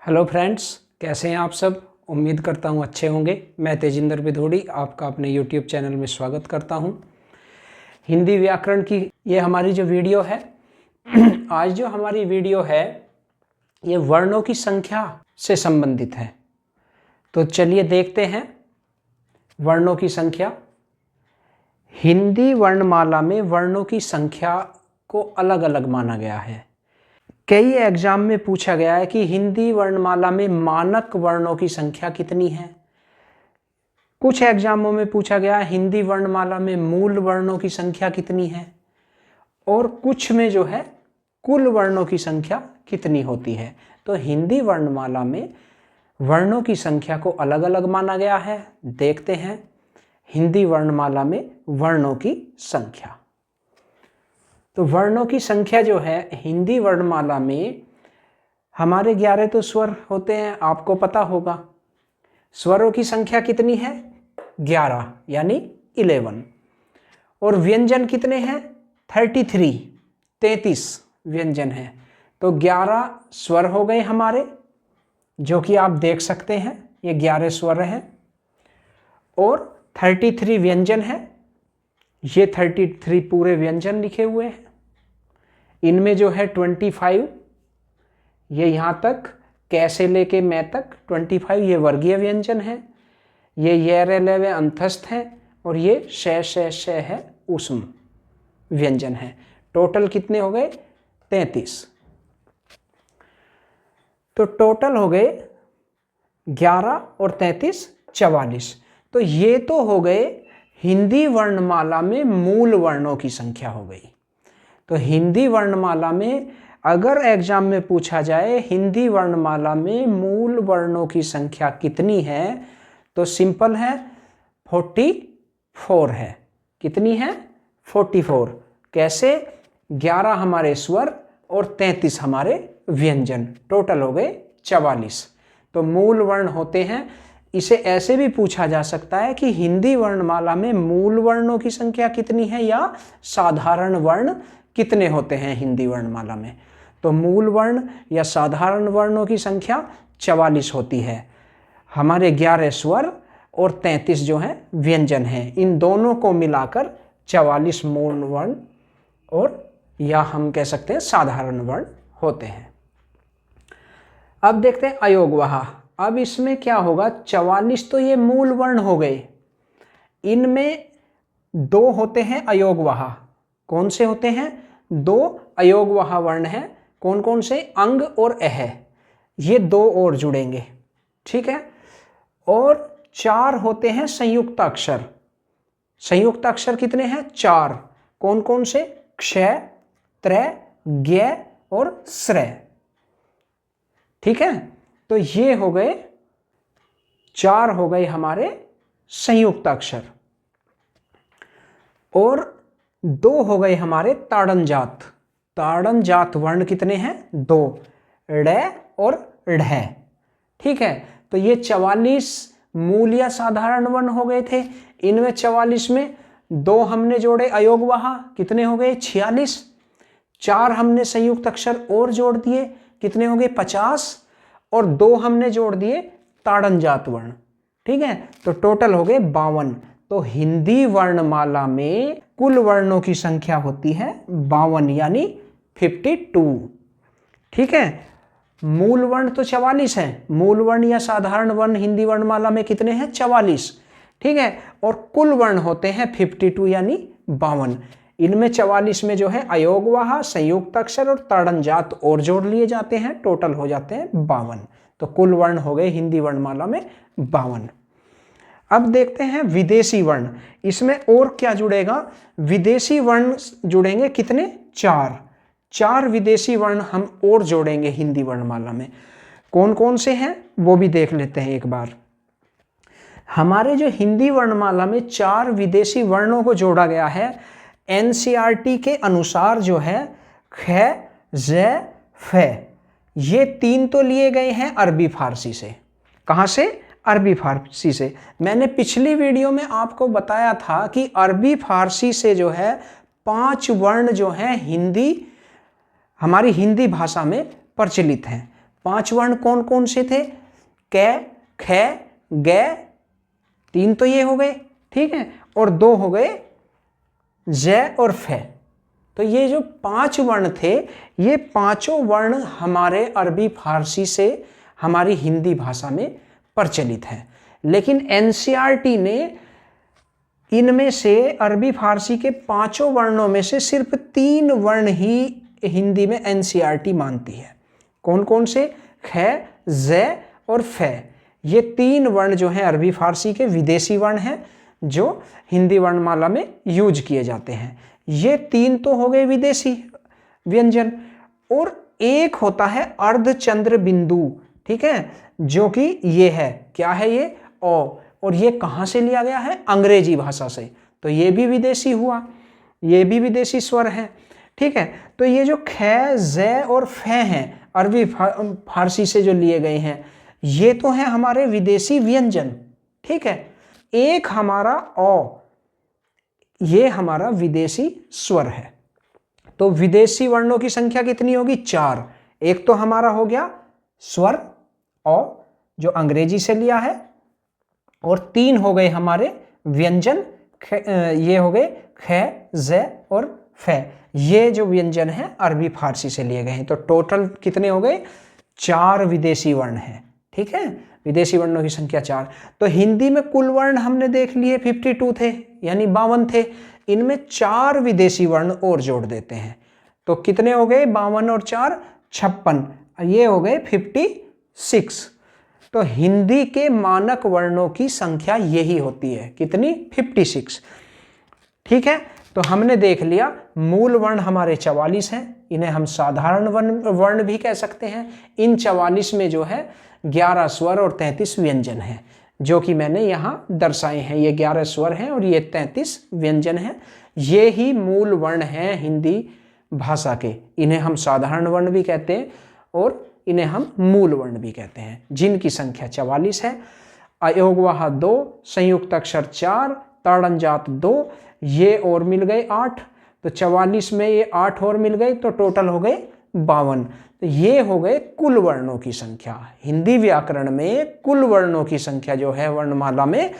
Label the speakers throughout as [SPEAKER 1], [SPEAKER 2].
[SPEAKER 1] Hello friends, कैसे हैं आप सब। उम्मीद करता हूं अच्छे होंगे। मैं तेजिंदर बिधोड़ी आपका अपने यूट्यूब चैनल में स्वागत करता हूं। हिंदी व्याकरण की ये हमारी जो वीडियो है आज जो हमारी वीडियो है ये वर्णों की संख्या से संबंधित है। तो चलिए देखते हैं वर्णों की संख्या। हिंदी वर्णमाला में वर्णों की संख्या को अलग अलग माना गया है। कई एग्जाम में पूछा गया है कि हिंदी वर्णमाला में मानक वर्णों की संख्या कितनी है। कुछ एग्जामों में पूछा गया है हिंदी वर्णमाला में मूल वर्णों की संख्या कितनी है, और कुछ में जो है कुल वर्णों की संख्या कितनी होती है। तो हिंदी वर्णमाला में वर्णों की संख्या को अलग अलग माना गया है। देखते हैं हिंदी वर्णमाला में वर्णों की संख्या। तो वर्णों की संख्या जो है हिंदी वर्णमाला में हमारे 11 तो स्वर होते हैं, आपको पता होगा। स्वरों की संख्या कितनी है? 11 यानी 11। और व्यंजन कितने हैं? 33 व्यंजन हैं। तो 11 स्वर हो गए हमारे, जो कि आप देख सकते हैं ये 11 स्वर हैं। और 33 व्यंजन हैं, ये 33 पूरे व्यंजन लिखे हुए हैं। इनमें जो है 25 ये यहाँ तक कैसे लेके मैं तक 25 ये वर्गीय व्यंजन है। ये य अंतस्थ है, और ये श है ऊष्म व्यंजन है। टोटल कितने हो गए? 33। तो टोटल हो गए 11 और 33 44। तो ये तो हो गए हिंदी वर्णमाला में मूल वर्णों की संख्या हो गई। तो हिंदी वर्णमाला में अगर एग्जाम में पूछा जाए हिंदी वर्णमाला में मूल वर्णों की संख्या कितनी है, तो सिंपल है 44 है। कितनी है? 44। कैसे? 11 हमारे स्वर और 33 हमारे व्यंजन, टोटल हो गए 44। तो मूल वर्ण होते हैं। इसे ऐसे भी पूछा जा सकता है कि हिंदी वर्णमाला में मूल वर्णों की संख्या कितनी है या साधारण वर्ण कितने होते हैं हिंदी वर्णमाला में। तो मूल वर्ण या साधारण वर्णों की संख्या 44 होती है। हमारे 11 स्वर और 33 जो हैं व्यंजन हैं, इन दोनों को मिलाकर 44 मूल वर्ण और या हम कह सकते हैं साधारण वर्ण होते हैं। अब देखते हैं अयोगवाह। अब इसमें क्या होगा? 44 तो ये मूल वर्ण हो गए, इनमें 2 होते हैं अयोगवाह। कौन से होते हैं? 2 अयोगवाह वर्ण हैं। कौन कौन से? अंग और अह, ये 2 और जुड़ेंगे, ठीक है। और 4 होते हैं संयुक्त अक्षर। संयुक्त अक्षर कितने हैं? 4। कौन कौन से? क्षय, त्रय, ज्ञ और श्रय, ठीक है। तो ये हो गए 4 हो गए हमारे संयुक्त अक्षर, और 2 हो गए हमारे ताड़न जात। ताड़न जात वर्ण कितने हैं? 2, ड़ और ढ, ठीक है। तो ये 44 मूल या साधारण वर्ण हो गए थे। इनमें 44 में 2 हमने जोड़े अयोगवाह, कितने हो गए? 46। 4 हमने संयुक्त अक्षर और जोड़ दिए, कितने हो गए? 50। और 2 हमने जोड़ दिए ताड़न जात वर्ण, ठीक है। तो टोटल हो गए 52। तो हिंदी वर्णमाला में कुल वर्णों की संख्या होती है 52 यानी 52, ठीक है। मूल वर्ण तो 44 है। मूल वर्ण या साधारण वर्ण हिंदी वर्णमाला में कितने हैं? 44, ठीक है। और कुल वर्ण होते हैं 52 यानी 52। इनमें 44 में जो है अयोगवाह, संयुक्त अक्षर और ताड़न जात और जोड़ लिए जाते हैं, टोटल हो जाते हैं 52। तो कुल वर्ण हो गए हिंदी वर्णमाला में 52। अब देखते हैं विदेशी वर्ण। इसमें और क्या जुड़ेगा? विदेशी वर्ण जुड़ेंगे, कितने? 4 विदेशी वर्ण हम और जोड़ेंगे हिंदी वर्णमाला में। कौन कौन से हैं वो भी देख लेते हैं एक बार। हमारे जो हिंदी वर्णमाला में 4 विदेशी वर्णों को जोड़ा गया है, एनसीईआरटी के अनुसार जो है ख, ज, फ, ये 3 तो लिए गए हैं अरबी फारसी से। कहाँ से? अरबी फारसी से। मैंने पिछली वीडियो में आपको बताया था कि अरबी फारसी से जो है 5 वर्ण जो हैं हिंदी, हमारी हिंदी भाषा में प्रचलित हैं। 5 वर्ण कौन कौन से थे? कै, खे, गे, 3 तो ये हो गए, ठीक है, और 2 हो गए ज और फे। तो ये जो 5 वर्ण थे, ये पांचों वर्ण हमारे अरबी फारसी से हमारी हिंदी भाषा में प्रचलित हैं। लेकिन एनसीईआरटी ने इनमें से अरबी फारसी के पांचों वर्णों में से सिर्फ 3 वर्ण ही हिंदी में एनसीईआरटी मानती है। कौन कौन से? ख, ज और फे। ये 3 वर्ण जो हैं अरबी फारसी के विदेशी वर्ण हैं जो हिंदी वर्णमाला में यूज किए जाते हैं। ये 3 तो हो गए विदेशी व्यंजन, और एक होता है अर्धचंद्र बिंदु, ठीक है, जो कि ये है, क्या है ये? ओ। और ये कहाँ से लिया गया है? अंग्रेजी भाषा से। तो ये भी विदेशी हुआ, ये भी विदेशी स्वर है, ठीक है। तो ये जो ख, ज और फे हैं अरबी फारसी से जो लिए गए हैं, ये तो हैं हमारे विदेशी व्यंजन, ठीक है। एक हमारा ओ, ये हमारा विदेशी स्वर है। तो विदेशी वर्णों की संख्या कितनी होगी? 4। एक तो हमारा हो गया स्वर ओ जो अंग्रेजी से लिया है, और 3 हो गए हमारे व्यंजन, ये हो गए ख, ज और फे। ये जो व्यंजन है अरबी फारसी से लिए गए हैं। तो टोटल कितने हो गए? 4 विदेशी वर्ण हैं, ठीक है। विदेशी वर्णों की संख्या 4। तो हिंदी में कुल वर्ण हमने देख लिए 52 थे, यानी 52 थे। इनमें 4 विदेशी वर्ण और जोड़ देते हैं, तो कितने हो गए? 52 और 4 56, ये हो गए 56। तो हिंदी के मानक वर्णों की संख्या यही होती है, कितनी? 56, ठीक है। तो हमने देख लिया मूल वर्ण हमारे 44 हैं, इन्हें हम साधारण वर्ण भी कह सकते हैं। इन 44 में जो है 11 स्वर और 33 व्यंजन हैं, जो कि मैंने यहाँ दर्शाए हैं। ये 11 स्वर हैं और ये 33 व्यंजन हैं। ये ही मूल वर्ण हैं हिंदी भाषा के। इन्हें हम साधारण वर्ण भी कहते हैं और इन्हें हम मूल वर्ण भी कहते हैं, जिनकी संख्या 44 है। अयोगवाह 2, संयुक्त अक्षर 4, ताड़नजात 2, ये और मिल गए 8। तो 44 में ये 8 और मिल गए, तो टोटल हो गए 52। तो ये हो गए कुल वर्णों की संख्या। हिंदी व्याकरण में कुल वर्णों की संख्या जो है वर्णमाला में,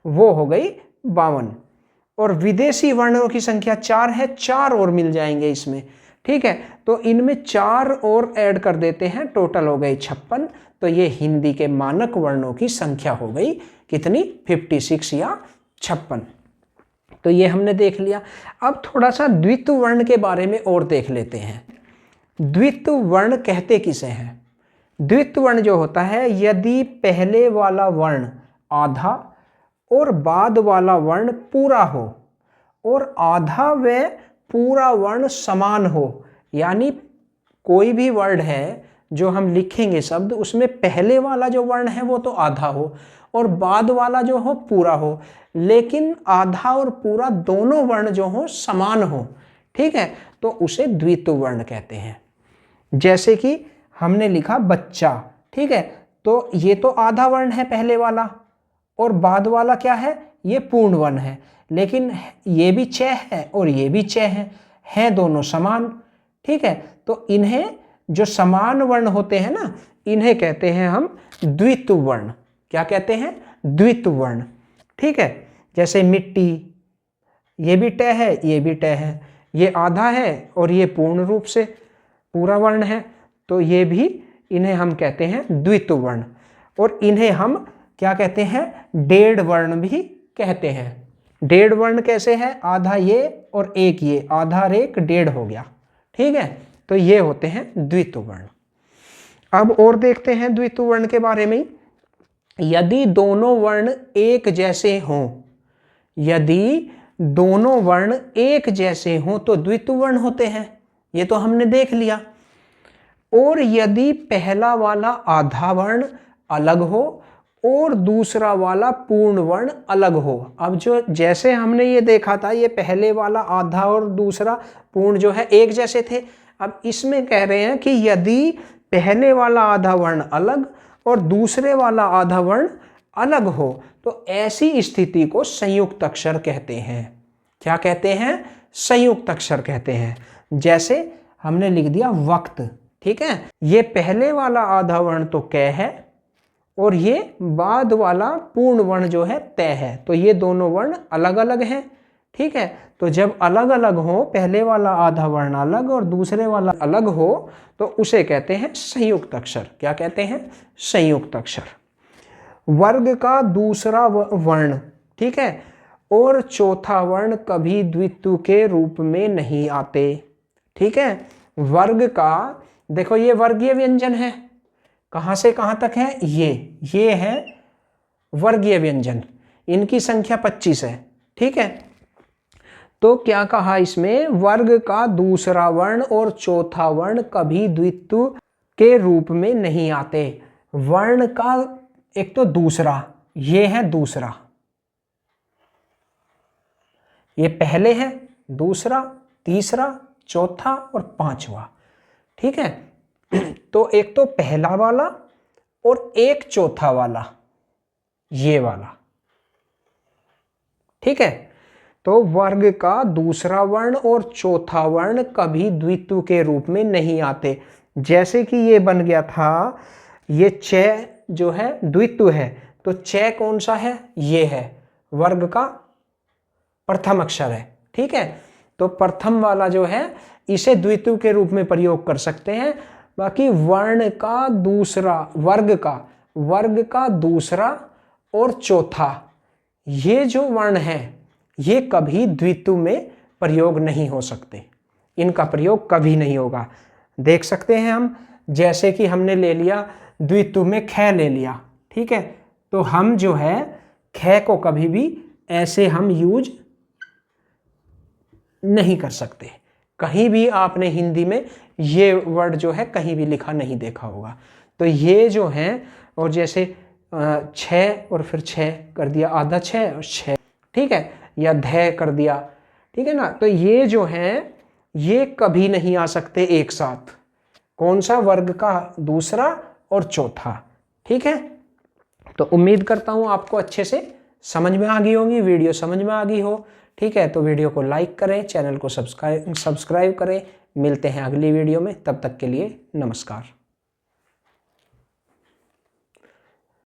[SPEAKER 1] वो हो गई 52। और विदेशी वर्णों की संख्या 4 है, 4 और मिल जाएंगे इसमें, ठीक है। तो इनमें 4 और ऐड कर देते हैं, टोटल हो गई 56। तो ये हिंदी के मानक वर्णों की संख्या हो गई कितनी? 56 या 56। तो ये हमने देख लिया। अब थोड़ा सा द्वित्व वर्ण के बारे में और देख लेते हैं। द्वित्व वर्ण कहते किसे हैं? द्वित्व वर्ण जो होता है, यदि पहले वाला वर्ण आधा और बाद वाला वर्ण पूरा हो, और आधा व पूरा वर्ण समान हो, यानी कोई भी वर्ड है जो हम लिखेंगे शब्द, उसमें पहले वाला जो वर्ण है वो तो आधा हो और बाद वाला जो हो पूरा हो, लेकिन आधा और पूरा दोनों वर्ण जो हो समान हो, ठीक है, तो उसे द्वित्व वर्ण कहते हैं। जैसे कि हमने लिखा बच्चा, ठीक है, तो ये तो आधा वर्ण है पहले वाला, और बाद वाला क्या है? ये पूर्ण वर्ण है, लेकिन ये भी च है और ये भी च है दोनों समान, ठीक है। तो इन्हें जो समान वर्ण होते हैं ना, इन्हें कहते हैं हम द्वित्व वर्ण। क्या कहते हैं? द्वित्व वर्ण, ठीक है। जैसे मिट्टी, ये भी ट है, ये भी ट है, ये आधा है और ये पूर्ण रूप से पूरा वर्ण है, तो ये भी, इन्हें हम कहते हैं द्वित्व वर्ण। और इन्हें हम क्या कहते हैं? डेढ़ वर्ण भी कहते हैं। डेढ़ वर्ण कैसे है? आधा ये और एक ये, आधा और एक डेढ़ हो गया, ठीक है। तो ये होते हैं द्वित्व वर्ण। अब और देखते हैं द्वित्व वर्ण के बारे में। यदि दोनों वर्ण एक जैसे हों, यदि दोनों वर्ण एक जैसे हों तो द्वित्व वर्ण होते हैं, ये तो हमने देख लिया। और यदि पहला वाला आधा वर्ण अलग हो और दूसरा वाला पूर्ण वर्ण अलग हो। अब जो जैसे हमने ये देखा था, ये पहले वाला आधा और दूसरा पूर्ण जो है एक जैसे थे, अब इसमें कह रहे हैं कि यदि पहले वाला आधा वर्ण अलग और दूसरे वाला आधा वर्ण अलग हो, तो ऐसी स्थिति को संयुक्त अक्षर कहते हैं। क्या कहते हैं? संयुक्त अक्षर कहते हैं। जैसे हमने लिख दिया वक्त, ठीक है, ये पहले वाला आधा वर्ण तो कै है और ये बाद वाला पूर्ण वर्ण जो है तय है, तो ये दोनों वर्ण अलग अलग हैं। ठीक है, तो जब अलग अलग हो, पहले वाला आधा वर्ण अलग और दूसरे वाला अलग हो, तो उसे कहते हैं संयुक्त अक्षर। क्या कहते हैं? संयुक्त अक्षर। वर्ग का दूसरा वर्ण, ठीक है, और चौथा वर्ण कभी द्वित्व के रूप में नहीं आते। ठीक है, वर्ग का, देखो ये वर्गीय व्यंजन है, कहां से कहां तक है? ये है वर्गीय व्यंजन, इनकी संख्या 25 है। ठीक है, तो क्या कहा इसमें? वर्ग का दूसरा वर्ण और चौथा वर्ण कभी द्वित्व के रूप में नहीं आते। वर्ण का एक तो दूसरा, ये है दूसरा, ये पहले है, दूसरा, तीसरा, चौथा और पांचवा। ठीक है, तो एक तो पहला वाला और एक चौथा वाला, ये वाला। ठीक है, तो वर्ग का दूसरा वर्ण और चौथा वर्ण कभी द्वित्व के रूप में नहीं आते। जैसे कि ये बन गया था, ये च जो है द्वित्व है, तो च कौन सा है? ये है, वर्ग का प्रथम अक्षर है। ठीक है, तो प्रथम वाला जो है इसे द्वित्व के रूप में प्रयोग कर सकते हैं। बाकी वर्ण का दूसरा, वर्ग का दूसरा और चौथा, ये जो वर्ण है ये कभी द्वित्व में प्रयोग नहीं हो सकते, इनका प्रयोग कभी नहीं होगा। देख सकते हैं हम, जैसे कि हमने ले लिया द्वित्व में ख ले लिया। ठीक है, तो हम जो है ख को कभी भी ऐसे हम यूज नहीं कर सकते। कहीं भी आपने हिंदी में ये वर्ड जो है कहीं भी लिखा नहीं देखा होगा। तो ये जो है, और जैसे 6 और फिर 6 कर दिया, आधा 6 और 6, ठीक है, या ध कर दिया, ठीक है ना, तो ये जो है ये कभी नहीं आ सकते एक साथ। कौन सा? वर्ग का दूसरा और चौथा। ठीक है, तो उम्मीद करता हूँ आपको अच्छे से समझ में आ गई होगी, वीडियो समझ में आ गई हो। ठीक है, तो वीडियो को लाइक करें, चैनल को सब्सक्राइब करें। मिलते हैं अगली वीडियो में, तब तक के लिए नमस्कार।